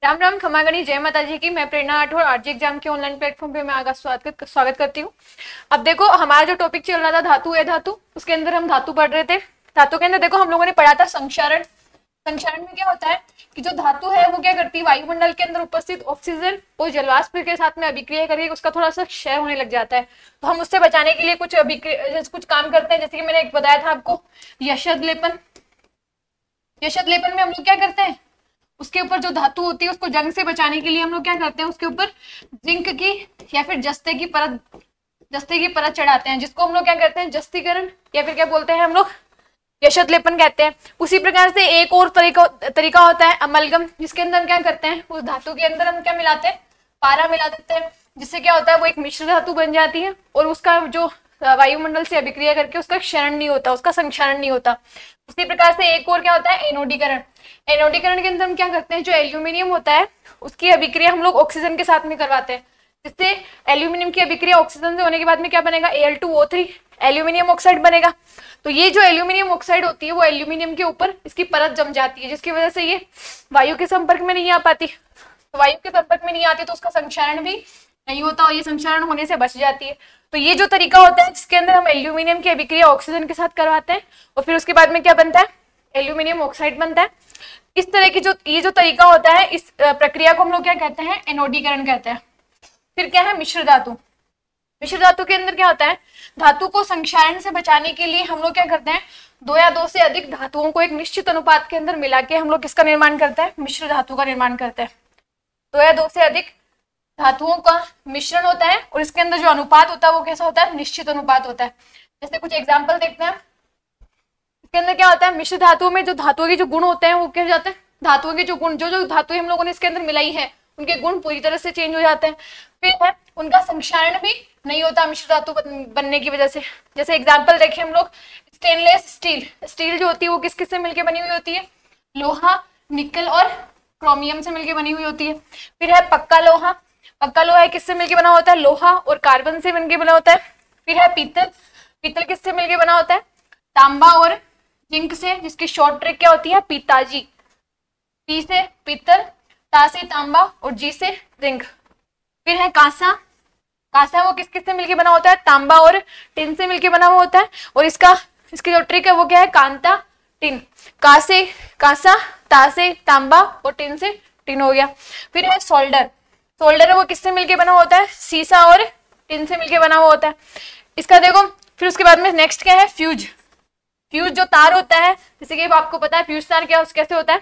राम राम, खमा गणी, जय माता जी की। मैं प्रेरणा राठौर आरजी एग्जाम के ऑनलाइन प्लेटफॉर्म पे मैं आगा स्वागत करती हूँ। अब देखो, हमारा जो टॉपिक चल रहा था धातु है धातु, उसके अंदर हम धातु पढ़ रहे थे। धातु के अंदर देखो हम लोगों ने पढ़ा था संक्षारण। संक्षारण में क्या होता है कि जो धातु है वो क्या करती है, वायुमंडल के अंदर उपस्थित ऑक्सीजन और जलवाष्प के साथ में अभिक्रिया करके उसका थोड़ा सा क्षय होने लग जाता है। तो हम उससे बचाने के लिए कुछ काम करते हैं। जैसे कि मैंने एक बताया था आपको, यशद लेपन। यशद लेपन में हम लोग क्या करते हैं, उसके ऊपर जो धातु होती है उसको जंग से बचाने के लिए हम लोग क्या करते हैं, उसके ऊपर जिंक की या फिर जस्ते की परत चढ़ाते हैं, जिसको हम लोग क्या करते हैं, जस्तीकरण या फिर क्या बोलते हैं हम लोग, यशद लेपन कहते हैं। उसी प्रकार से एक और तरीका होता है अमलगम, जिसके अंदर हम क्या करते हैं, उस धातु के अंदर हम क्या मिलाते हैं, पारा मिला देते हैं, जिससे क्या होता है वो एक मिश्र धातु बन जाती है और उसका जो वायुमंडल से अभिक्रिया करके उसका क्षरण नहीं होता, उसका संक्षारण नहीं होता। उसी प्रकार से एक और क्या होता है, एनोडीकरण। एनोडीकरण के अंदर हम क्या करते हैं, जो एल्यूमिनियम होता है उसकी अभिक्रिया हम लोग ऑक्सीजन के साथ में करवाते हैं, जिससे एल्यूमिनियम की अभिक्रिया ऑक्सीजन से होने के बाद में क्या बनेगा, Al2O3 एल्यूमिनियम ऑक्साइड बनेगा। तो ये जो एल्यूमिनियम ऑक्साइड होती है वो एल्यूमिनियम के ऊपर इसकी परत जम जाती है, जिसकी वजह से ये वायु के संपर्क में नहीं आ पाती। तो वायु के संपर्क में नहीं आती तो उसका संक्षारण भी नहीं होता और ये संक्षारण होने से बच जाती है। तो ये जो तरीका होता है जिसके अंदर हम एल्यूमिनियम की अभिक्रिया ऑक्सीजन के साथ करवाते हैं और फिर उसके बाद में क्या बनता है, एल्यूमिनियम ऑक्साइड बनता है। इस तरह की ये जो तरीका होता है, इस प्रक्रिया को हम लोग क्या कहते हैं, एनोडीकरण कहते हैं। फिर क्या है, मिश्र धातु। मिश्र धातु के अंदर क्या होता है, धातु को संक्षारण से बचाने के लिए हम लोग क्या करते हैं, दो या दो से अधिक धातुओं को एक निश्चित अनुपात के अंदर मिला के हम लोग किसका निर्माण करते हैं, मिश्र धातु का निर्माण करते हैं। दो या दो से अधिक धातुओं का मिश्रण होता है और इसके अंदर जो अनुपात होता है वो कैसा होता है, निश्चित अनुपात होता है। जैसे कुछ एग्जाम्पल देखते हैं। इसके अंदर क्या होता है, मिश्र धातुओं में जो धातुओं के जो गुण होते हैं वो क्या हो जाते हैं, धातुओं के जो गुण, जो धातुएं हम लोगों ने इसके अंदर मिलाई है उनके गुण पूरी तरह से चेंज हो जाते हैं। फिर है उनका संक्षारण भी नहीं होता मिश्र धातु बनने की वजह से। जैसे एग्जाम्पल देखें हम लोग, स्टेनलेस स्टील। स्टील जो होती है वो किस किस से मिलकर बनी हुई होती है, लोहा, निकल और क्रोमियम से मिलकर बनी हुई होती है। फिर है पक्का लोहा। पक्का लोहा किससे मिलकर बना होता है, लोहा और कार्बन से मिलकर बना होता है। फिर है पीतल। पीतल किससे मिलकर बना होता है, तांबा और जिंक से, जिसकी शॉर्ट ट्रिक क्या होती है, पीताजी। पी से पीतल, ता से तांबा और जी से जिंक। फिर है कांसा। कांसा वो किस किस से मिलकर बना होता है, तांबा और टिन से मिलकर बना हुआ होता है और इसकी जो ट्रिक है वो क्या है, कांता टिन। कांसा, ता से तांबा और टिन से टिन हो गया। फिर है सोल्डर। सोल्डर है वो किससे मिलके बना होता है, सीसा और टिन से मिलके बना हुआ होता है। इसका देखो, फिर उसके बाद में नेक्स्ट क्या है, फ्यूज। फ्यूज जो तार होता है, जैसे कि आपको पता है फ्यूज तार क्या कैसे होता है,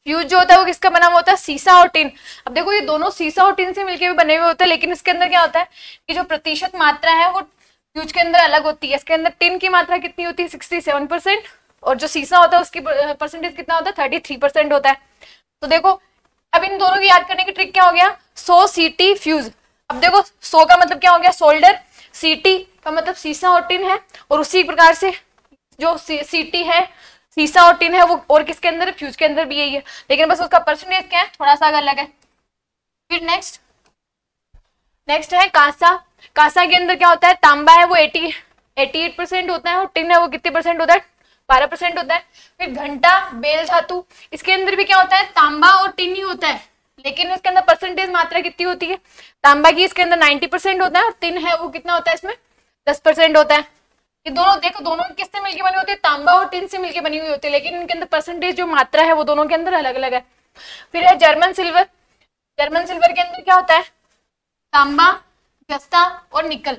फ्यूज जो होता है वो किसका बना हुआ होता है, सीसा और टिन। अब देखो ये दोनों सीसा और टिन से मिलके भी बने हुए होते हैं, लेकिन इसके अंदर क्या होता है कि जो प्रतिशत मात्रा है वो फ्यूज के अंदर अलग होती है। इसके अंदर टिन की मात्रा कितनी होती है, 67%, और जो सीसा होता है उसकी परसेंटेज कितना होता है, 33% होता है। तो देखो अब इन दोनों की याद करने की ट्रिक क्या हो गया, 100 सीटी फ्यूज। अब देखो 100 का मतलब क्या हो गया, सोल्डर, सीटी का मतलब सीसा और टिन है, और उसी प्रकार से जो सीटी है, सीसा और टिन है, वो और किसके अंदर, फ्यूज के अंदर भी यही है, लेकिन बस उसका परसेंटेज क्या है, थोड़ा सा अलग है। फिर नेक्स्ट है कांसा। कांसा के अंदर क्या होता है, तांबा है वो 88% होता है और टिन है वो कितने परसेंट होता है, 12% होता है। फिर घंटा, बेल धातु, इसके अंदर भी क्या होता है, तांबा और टिन ही होता है, लेकिन इसके अंदर परसेंटेज मात्रा कितनी होती है, तांबा की इसके अंदर 90% होता है और टिन है वो कितना होता है, इसमें 10% होता है। ये दोनों देखो, दोनों किससे मिलकर बनी होती है, तांबा और टिन से मिलकर बनी हुई होती है, लेकिन इनके अंदर परसेंटेज जो मात्रा है वो दोनों के अंदर अलग अलग है। फिर है जर्मन सिल्वर। जर्मन सिल्वर के अंदर क्या होता है, तांबा, जस्ता और निकल।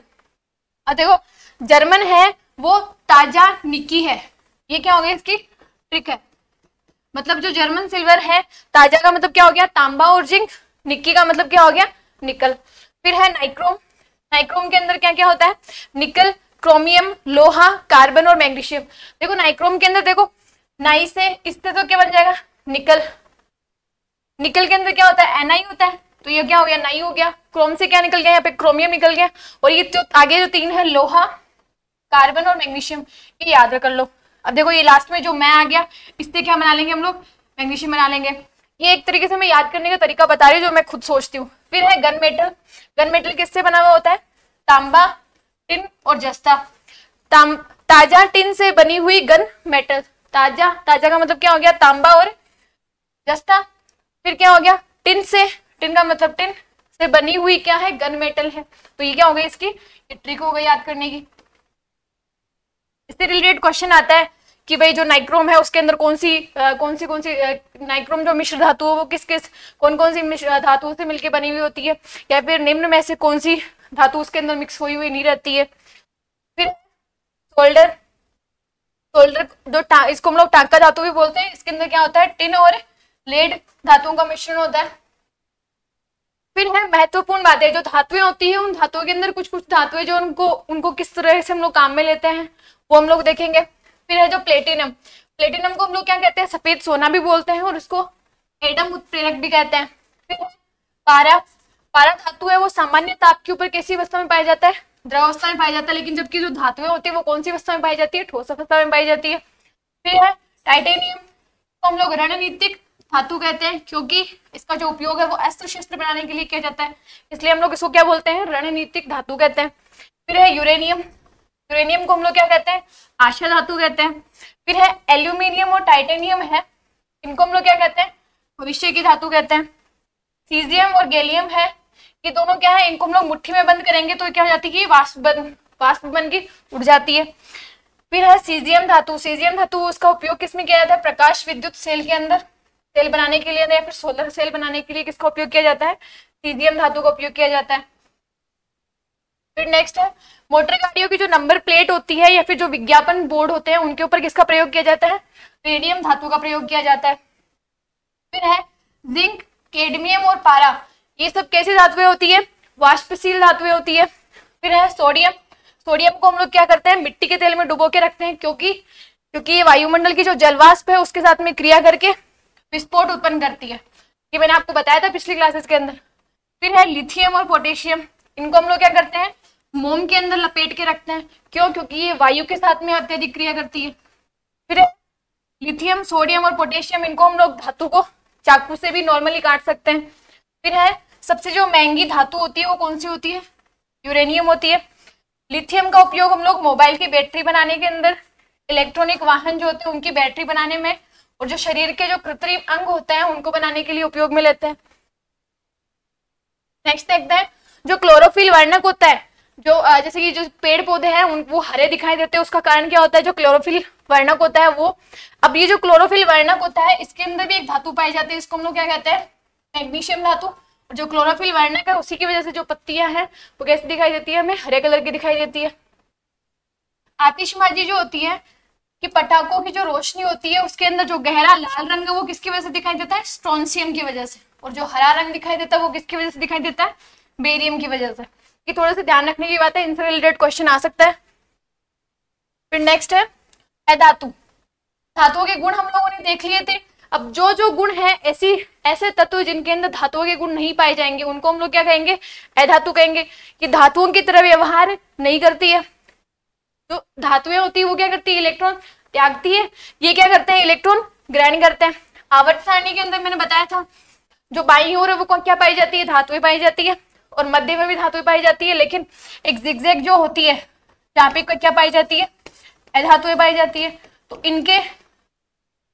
अब देखो जर्मन है वो ताजा निकी है, ये क्या हो गया, इसकी ट्रिक है। मतलब जो जर्मन सिल्वर है, ताजा का मतलब क्या हो गया, तांबा और जिंक, निक्की का मतलब क्या हो गया, निकल। फिर है नाइक्रोम। नाइक्रोम के अंदर क्या क्या होता है, निकल, क्रोमियम, लोहा, कार्बन और मैग्नीशियम। देखो नाइक्रोम के अंदर देखो, नाई से इससे तो क्या बन जाएगा, निकल। निकल के अंदर क्या होता है, Na होता है, तो ये क्या हो गया, नाई हो गया। क्रोम से क्या निकल गया, यहाँ पे क्रोमियम निकल गया। और ये जो आगे जो तीन है, लोहा, कार्बन और मैग्नीशियम, ये याद कर लो। अब देखो ये लास्ट में जो मैं आ गया, इससे क्या बना लेंगे हम लोग, मैग्नीशियम बना लेंगे। ये एक तरीके से मैं याद करने का तरीका बता रही हूँ जो मैं खुद सोचती हूँ। फिर है गन मेटल। गन मेटल किससे बना हुआ होता है, तांबा, टिन और जस्ता। ताजा टिन से बनी हुई गन मेटल। ताजा का मतलब क्या हो गया, तांबा और जस्ता। फिर क्या हो गया, टिन से, टिन का मतलब टिन से बनी हुई क्या है, गन मेटल है। तो ये क्या हो गई इसकी, ये ट्रिक हो गई याद करने की। इससे रिलेटेड क्वेश्चन आता है कि भाई जो नाइक्रोम है उसके अंदर कौन सी नाइक्रोम जो मिश्र धातु है वो किस किस कौन कौन सी मिश्र धातुओं से मिलकर बनी हुई होती है, या फिर निम्न में से कौन सी धातु उसके अंदर मिक्स हुई हुई नहीं रहती है। फिर सोल्डर, सोल्डर जो इसको हम लोग टांका धातु भी बोलते हैं, इसके अंदर क्या होता है, टिन और लेड धातुओं का मिश्रण होता है। फिर है महत्वपूर्ण बातें, जो धातुएं होती है उन धातुओं के अंदर कुछ कुछ धातुएं जो उनको किस तरह से हम लोग काम में लेते हैं वो हम लोग देखेंगे। फिर है जो प्लेटिनम, प्लेटिनम को हम लोग क्या कहते हैं, सफेद सोना भी बोलते हैं और उसको एटम उत्प्रेरक भी कहते हैं। फिर पारा, पारा धातु है वो सामान्य ताप के ऊपर कैसी अवस्था में पाया जाता है, द्रव अवस्था में पाया जाता है, लेकिन जबकि जो धातुएं होती है वो कौन सी अवस्था में पाई जाती है, ठोस अवस्था में पाई जाती है। फिर है टाइटेनियम, तो हम लोग रणनीतिक धातु कहते हैं क्योंकि इसका जो उपयोग है वो अस्त्र शस्त्र बनाने के लिए किया जाता है, इसलिए हम लोग इसको क्या बोलते हैं, रणनीतिक धातु कहते हैं। फिर है यूरेनियम, यूरेनियम को हम लोग क्या कहते हैं, आशा धातु कहते हैं। फिर है एल्यूमिनियम और टाइटेनियम है, इनको हम लोग क्या कहते हैं, भविष्य की धातु कहते हैं। सीजियम और गैलियम है, ये दोनों क्या है, इनको हम लोग मुट्ठी में बंद करेंगे तो क्या हो जाती है, वाष्प बन के उड़ जाती है। फिर है सीजियम धातु, सीजियम धातु उसका उपयोग किसमें किया जाता है, प्रकाश विद्युत सेल के अंदर, सेल बनाने के लिए या फिर सोलर सेल बनाने के लिए किसका उपयोग किया जाता है, सीजियम धातु का उपयोग किया जाता है। फिर नेक्स्ट है मोटर गाड़ियों की जो नंबर प्लेट होती है या फिर जो विज्ञापन बोर्ड होते हैं उनके ऊपर किसका प्रयोग किया जाता है, रेडियम धातु का प्रयोग किया जाता है। फिर है जिंक, कैडमियम और पारा, ये सब कैसी धातुएं होती है, वाष्पशील धातुएं होती है। फिर है सोडियम, सोडियम को हम लोग क्या करते हैं, मिट्टी के तेल में डुबो के रखते हैं क्योंकि ये वायुमंडल की जो जलवाष्प है उसके साथ में क्रिया करके विस्फोट उत्पन्न करती है, ये मैंने आपको बताया था पिछली क्लासेस के अंदर। फिर है लिथियम और पोटेशियम, इनको हम लोग क्या करते हैं, मोम के अंदर लपेट के रखते हैं, क्यों, क्योंकि ये वायु के साथ में अत्यधिक क्रिया करती है। फिर लिथियम, सोडियम और पोटेशियम, इनको हम लोग धातु को चाकू से भी नॉर्मली काट सकते हैं। फिर है सबसे जो महंगी धातु होती है वो कौन सी होती है, यूरेनियम होती है। लिथियम का उपयोग हम लोग मोबाइल की बैटरी बनाने के अंदर, इलेक्ट्रॉनिक वाहन जो होते हैं उनकी बैटरी बनाने में, और जो शरीर के जो कृत्रिम अंग होते हैं उनको बनाने के लिए उपयोग में लेते हैं। नेक्स्ट देखते हैं जो क्लोरोफिल वर्णक होता है, जो जैसे कि जो पेड़ पौधे हैं वो हरे दिखाई देते हैं, उसका कारण क्या होता है, जो क्लोरोफिल वर्णक होता है वो। अब ये जो क्लोरोफिल वर्णक होता है इसके अंदर भी एक धातु पाई जाती है, इसको हम लोग क्या कहते हैं, मैग्नीशियम धातु। और जो क्लोरोफिल वर्णक है उसी की वजह से जो पत्तियां हैं वो कैसे दिखाई देती है, हमें हरे कलर की दिखाई देती है। आतिशबाजी जो होती है कि पटाखों की जो रोशनी होती है उसके अंदर जो गहरा लाल रंग है वो किसकी वजह से दिखाई देता है, स्ट्रोंसियम की वजह से, और जो हरा रंग दिखाई देता है वो किसकी वजह से दिखाई देता है, बेरियम की वजह से। ये थोड़ा सा ध्यान रखने की बात है, इनसे रिलेटेड क्वेश्चन आ सकता है। फिर नेक्स्ट है धातु, धातुओं के गुण हम लोगों ने देख लिए थे। अब जो जो गुण है ऐसे तत्व जिनके अंदर धातुओं के गुण नहीं पाए जाएंगे उनको हम लोग क्या कहेंगे, अधातु कहेंगे, कि धातुओं की तरह व्यवहार नहीं करती है। जो धातुएं होती है वो क्या करती है, इलेक्ट्रॉन त्यागती है, ये क्या करते हैं, इलेक्ट्रॉन ग्रहण करते हैं। आवर्त सारणी के अंदर मैंने बताया था जो बाईं ओर है वो क्या पाई जाती है, धातुएं पाई जाती है, और मध्य में भी धातुएं पाई जाती है, लेकिन एक जिगजैग जो होती है जहाँ पे क्या पाई जाती है, अधातुएं पाई जाती है। तो इनके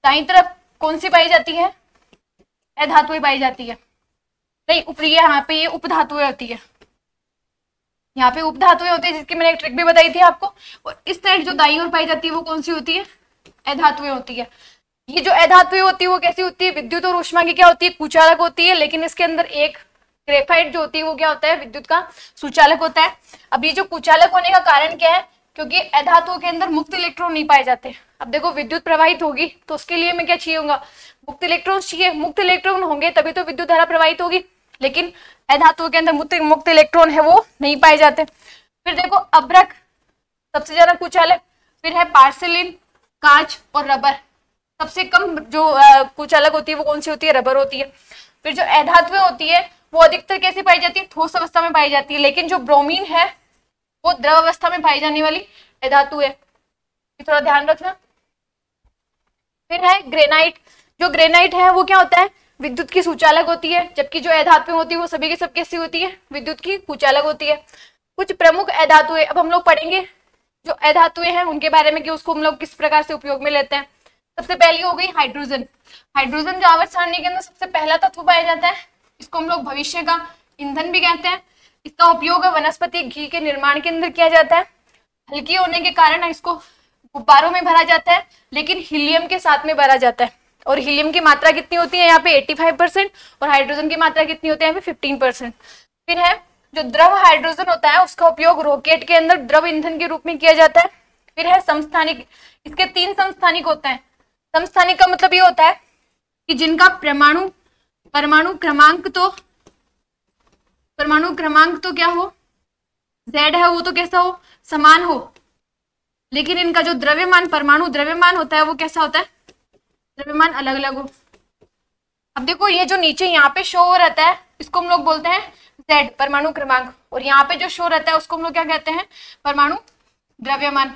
दाईं तरफ कौन सी पाई जाती है, अधातुएं पाई जाती है, नहीं ऊपरी यहाँ पे ये उपधातुएं होती है, यहाँ पे उपधातुएं होती है जिसकी मैंने एक ट्रिक भी बताई थी आपको। और इस साइड जो दाईं ओर पाई जाती है वो कौन सी होती है, अधातुएं होती है। ये जो अधातुएं होती है वो कैसी होती है, विद्युत और ऊष्मा की क्या होती है, कुचालक होती है, लेकिन इसके अंदर एक ग्रेफाइट जो होती है वो क्या होता है, विद्युत का सुचालक होता है। अब ये जो कुचालक होने का कारण क्या है, क्योंकि अधातुओं के अंदर मुक्त इलेक्ट्रॉन नहीं पाए जाते। अब देखो विद्युत प्रवाहित होगी तो उसके लिए मैं क्या चाहिए होगा, मुक्त इलेक्ट्रॉन चाहिए, मुक्त इलेक्ट्रॉन होंगे तभी तो विद्युत धारा प्रवाहित होगी, लेकिन अधातुओं के अंदर मुक्त इलेक्ट्रॉन है वो नहीं पाए जाते। फिर देखो अभ्रक सबसे ज्यादा कुचालक, फिर है पार्सिलिन, कांच और रबर। सबसे कम जो कुचालक होती है वो कौन सी होती है, रबर होती है। फिर जो अधातुएं होती है वो अधिकतर कैसे पाई जाती है, ठोस अवस्था में पाई जाती है, लेकिन जो ब्रोमीन है वो द्रव अवस्था में पाई जाने वाली अधातु है, थोड़ा ध्यान रखना। फिर है ग्रेनाइट, जो ग्रेनाइट है वो क्या होता है, विद्युत की सुचालक होती है, जबकि जो अधातुएं होती है वो सभी की सब कैसी होती है, विद्युत की कुचालक होती है। कुछ प्रमुख अधातुएं अब हम लोग पढ़ेंगे, जो अधातुएं हैं उनके बारे में कि उसको हम लोग किस प्रकार से उपयोग में लेते हैं। सबसे पहली हो गई हाइड्रोजन। हाइड्रोजन जो आवर्त सारणी के अंदर सबसे पहला तत्व पाया जाता है, इसको हम लोग भविष्य का ईंधन भी कहते हैं। इसका उपयोग वनस्पति घी के निर्माण के अंदर किया जाता है। हल्की होने के कारण इसको गुब्बारों में भरा जाता है, लेकिन हीलियम के साथ में भरा जाता है। और हीलियम की मात्रा कितनी होती है यहाँ पे 85% और हाइड्रोजन की मात्रा कितनी होती है यहाँ पे 15%। फिर है जो द्रव हाइड्रोजन होता है उसका उपयोग रॉकेट के अंदर द्रव ईंधन के रूप में किया जाता है। फिर है समस्थानिक, इसके 3 समस्थानिक होते हैं। समस्थानिक का मतलब ये होता है कि जिनका परमाणु क्रमांक तो क्या हो, Z है वो तो कैसा हो, समान हो, लेकिन इनका जो द्रव्यमान परमाणु द्रव्यमान होता है वो कैसा होता है, द्रव्यमान अलग अलग हो। अब देखो ये जो नीचे यहाँ पे शो हो रहता है इसको हम लोग बोलते हैं Z परमाणु क्रमांक, और यहाँ पे जो शो रहता है उसको हम लोग क्या कहते हैं, परमाणु द्रव्यमान।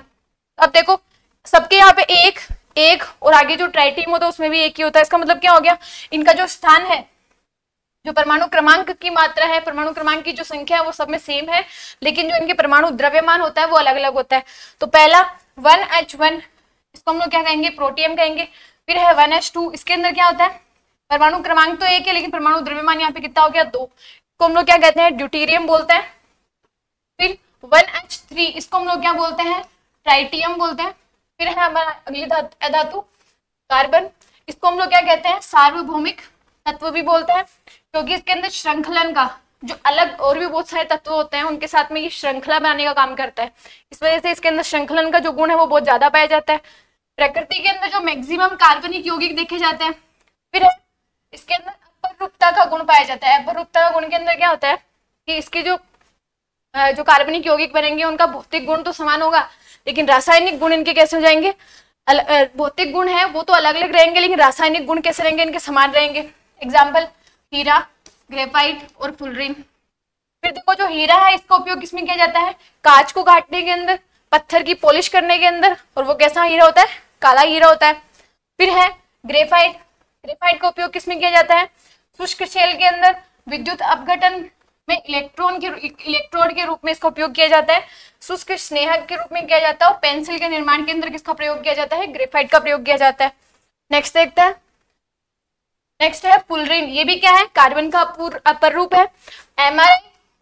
अब देखो सबके यहाँ पे एक और आगे जो ट्राइटियम होता है उसमें भी एक ही होता है। इसका मतलब क्या हो गया, इनका जो स्थान है, जो परमाणु क्रमांक की मात्रा है, परमाणु क्रमांक की जो संख्या है वो सब में सेम है, लेकिन जो इनके परमाणु द्रव्यमान होता है वो अलग अलग होता है। तो पहला 1H1 इसको हम लोग क्या कहेंगे, प्रोटियम कहेंगे। फिर है 1H2, इसके अंदर क्या होता है, परमाणु क्रमांक तो एक है लेकिन परमाणु द्रव्यमान यहाँ पे कितना हो गया, 2, इसको हम लोग क्या कहते हैं, ड्यूटेरियम बोलते हैं। फिर 1H3 इसको हम लोग क्या बोलते हैं, ट्राइटियम बोलते हैं। फिर है हमारा अगली धातु कार्बन, इसको हम लोग क्या कहते हैं, सार्वभौमिक तत्व भी बोलते हैं, क्योंकि इसके अंदर श्रृंखलन का जो अलग और भी बहुत सारे तत्व होते हैं उनके साथ में ये श्रृंखला बनाने का काम करता है। इस वजह से इसके अंदर श्रृंखलन का जो गुण है वो बहुत ज्यादा पाया जाता है। प्रकृति के अंदर जो मैक्सिमम कार्बनिक यौगिक देखे जाते हैं। फिर इसके अंदर अपरूपता का गुण पाया जाता है। अपरूपता का गुण के अंदर क्या होता है कि इसके जो कार्बनिक यौगिक बनेंगे उनका भौतिक गुण तो समान होगा, लेकिन रासायनिक गुण इनके कैसे हो जाएंगे, भौतिक गुण है वो तो अलग अलग रहेंगे, लेकिन रासायनिक गुण कैसे रहेंगे, इनके समान रहेंगे। एग्जाम्पल हीरा, ग्रेफाइट और फुलरीन। फिर देखो जो हीरा है इसका उपयोग किसमें किया जाता है, कांच को काटने के अंदर, पत्थर की पॉलिश करने के अंदर, और वो कैसा हीरा होता है, काला हीरा होता है। फिर है ग्रेफाइट, ग्रेफाइट का उपयोग किसमें किया जाता है, शुष्क शेल के अंदर विद्युत अपघटन में इलेक्ट्रोड के रूप में इसका उपयोग किया जाता है। शुष्क स्नेहक के रूप में किया जाता है, और पेंसिल के निर्माण के अंदर किसका प्रयोग किया जाता है, ग्रेफाइट का प्रयोग किया जाता है। नेक्स्ट देखते हैं, नेक्स्ट है फुलरीन। ये भी क्या है, कार्बन का अपर रूप है। MRI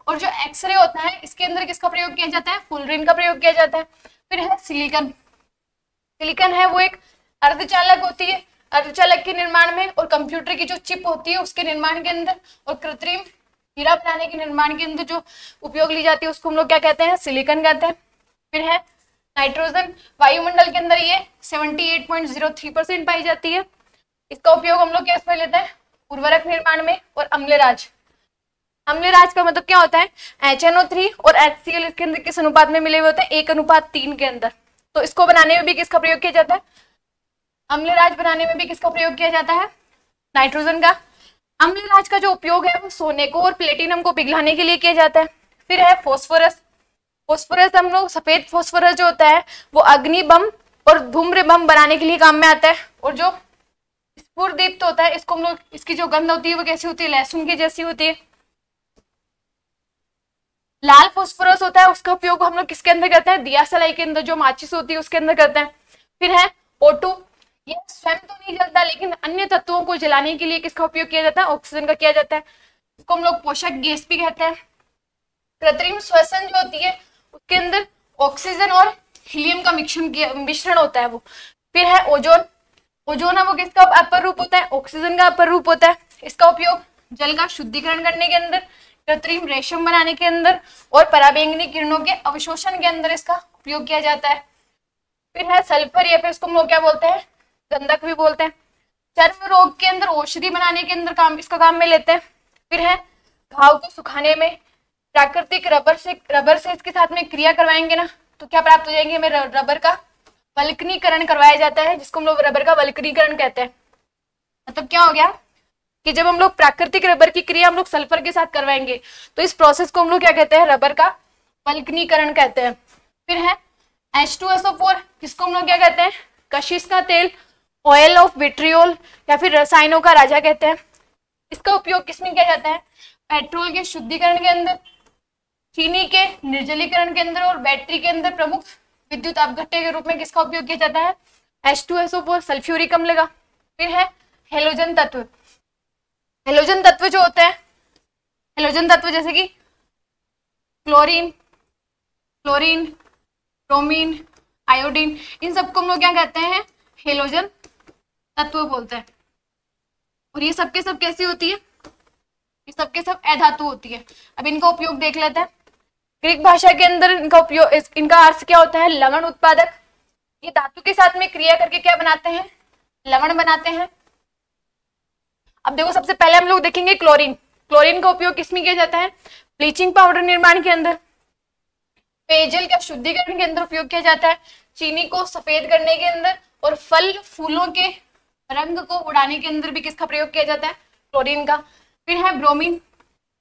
और जो एक्सरे होता है इसके अंदर किसका प्रयोग किया जाता है, फुलरीन का प्रयोग किया जाता है। फिर है सिलिकॉन, सिलिकॉन है वो एक अर्धचालक होती है, अर्धचालक के निर्माण में और कंप्यूटर की जो चिप होती है उसके निर्माण के अंदर और कृत्रिम हीरा बनाने के निर्माण के अंदर जो उपयोग ली जाती है उसको हम लोग क्या कहते हैं, सिलिकॉन कहते हैं। फिर है नाइट्रोजन, वायुमंडल के अंदर ये 78.03% पाई जाती है। इसका उपयोग हम लोग कैसे लेते हैं, उर्वरक निर्माण में। और अम्लराज, अम्लराज का मतलब क्या होता है, HNO3 और HCl इसके अंदर किस अनुपात में मिले हुए होते हैं, 1:3 के अंदर। तो इसको बनाने में भी किसका प्रयोग किया जाता है, अम्लराज बनाने में भी किसका प्रयोग किया जाता है, नाइट्रोजन का। अम्लराज का जो उपयोग है वो सोने को और प्लेटिनम को पिघलाने के लिए किया जाता है। फिर है फॉस्फोरस, फॉस्फोरस हम लोग सफेद फॉस्फोरस जो होता है वो अग्नि बम और धूम्र बम बनाने के लिए काम में आता है। और जो स्फुरदीप्त होता है इसको हम लोग, इसकी जो गंध होती है वो कैसी होती है, लहसुन की जैसी होती है। लाल फॉस्फोरस होता है उसका उपयोग हम लोग किसके अंदर करते हैं, दिया सलाई के अंदर, जो माचिस होती है उसके अंदर करते हैं। फिर है O2, ये स्वयं तो नहीं जलता लेकिन अन्य तत्वों को जलाने के लिए किसका उपयोग किया जाता है, ऑक्सीजन का किया जाता है। इसको हम लोग पोषक गैस भी कहते हैं। कृत्रिम श्वसन जो होती है उसके अंदर ऑक्सीजन और हीलियम का मिश्रण होता है वो। फिर है ओजोन, ओजोन है वो किसका अपर रूप होता है, ऑक्सीजन का अपर रूप होता है। इसका उपयोग जल का शुद्धिकरण करने के अंदर, कृत्रिम रेशम बनाने के अंदर और पराबैंगनी किरणों के अवशोषण के अंदर इसका उपयोग किया जाता है। फिर है सल्फर, या फिर इसको हम लोग क्या बोलते हैं, गंधक भी बोलते हैं। चर्म रोग के अंदर औषधि बनाने के अंदर इसका काम में लेते हैं। फिर है घाव को सुखाने में, प्राकृतिक रबर से इसके साथ में क्रिया करवाएंगे ना तो क्या प्राप्त हो जाएंगे, हमें रबर का वल्कनीकरण करवाया जाता है, जिसको हम लोग रबर का वल्कनीकरण कहते हैं। मतलब क्या हो गया कि जब हम लोग प्राकृतिक रबर की क्रिया हम लोग सल्फर के साथ करवाएंगे तो इस प्रोसेस को हम लोग क्या कहते हैं, रबर का वल्कनीकरण कहते हैं। फिर है H2SO4, जिसको हम लोग क्या कहते हैं, कशिश का तेल, ऑयल ऑफ विट्रियोल या फिर रसायनों का राजा कहते हैं। इसका उपयोग किसमें किया जाता है, पेट्रोल के शुद्धिकरण के अंदर, चीनी के निर्जलीकरण के अंदर और बैटरी के अंदर प्रमुख विद्युत अपघट्य के रूप में किसका उपयोग किया जाता है, H2SO4 सल्फ्यूरिक अम्ल का। फिर है हेलोजन तत्व, हेलोजन तत्व जो होते हैं हेलोजन तत्व जैसे कि क्लोरीन, ब्रोमीन, आयोडीन, इन सबको हम लोग क्या कहते हैं, हेलोजन तत्व बोलते हैं। और ये सबके सब कैसी होती है, ये सबके सब अधातु होती है। अब इनका उपयोग देख लेते हैं। ग्रीक भाषा के अंदर इनका उपयोग, इनका अर्थ क्या होता है, लवण उत्पादक। ये धातु के साथ में क्रिया करके क्या बनाते हैं, लवण बनाते हैं। अब देखो सबसे पहले हम लोग देखेंगे क्लोरीन। क्लोरीन का उपयोग किसमें किया जाता है, ब्लीचिंग पाउडर निर्माण के अंदर, पेयजल का शुद्धिकरण के अंदर उपयोग किया जाता है, चीनी को सफेद करने के अंदर, और फल फूलों के रंग को उड़ाने के अंदर भी किसका प्रयोग किया जाता है, क्लोरीन का। फिर है ब्रोमीन,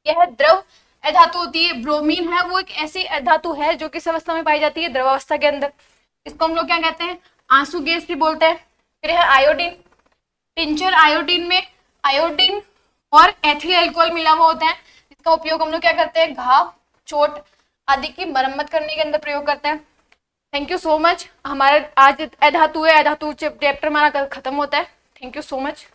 यह द्रव अधातु होती है। ब्रोमीन है वो एक ऐसी अधातु है जो किस अवस्था में पाई जाती है, द्रव अवस्था के अंदर। इसको हम लोग क्या कहते हैं, आंसू गैस भी बोलते हैं। फिर है आयोडीन, टिंचर आयोडीन में आयोडीन और एथिल अल्कोहल मिला हुआ होता है। इसका उपयोग हम लोग क्या करते हैं, घाव, चोट आदि की मरम्मत करने के अंदर प्रयोग करते हैं। Thank you so much. हमारा आज अधातु है, अधातु चैप्टर हमारा खत्म होता है। Thank you so much.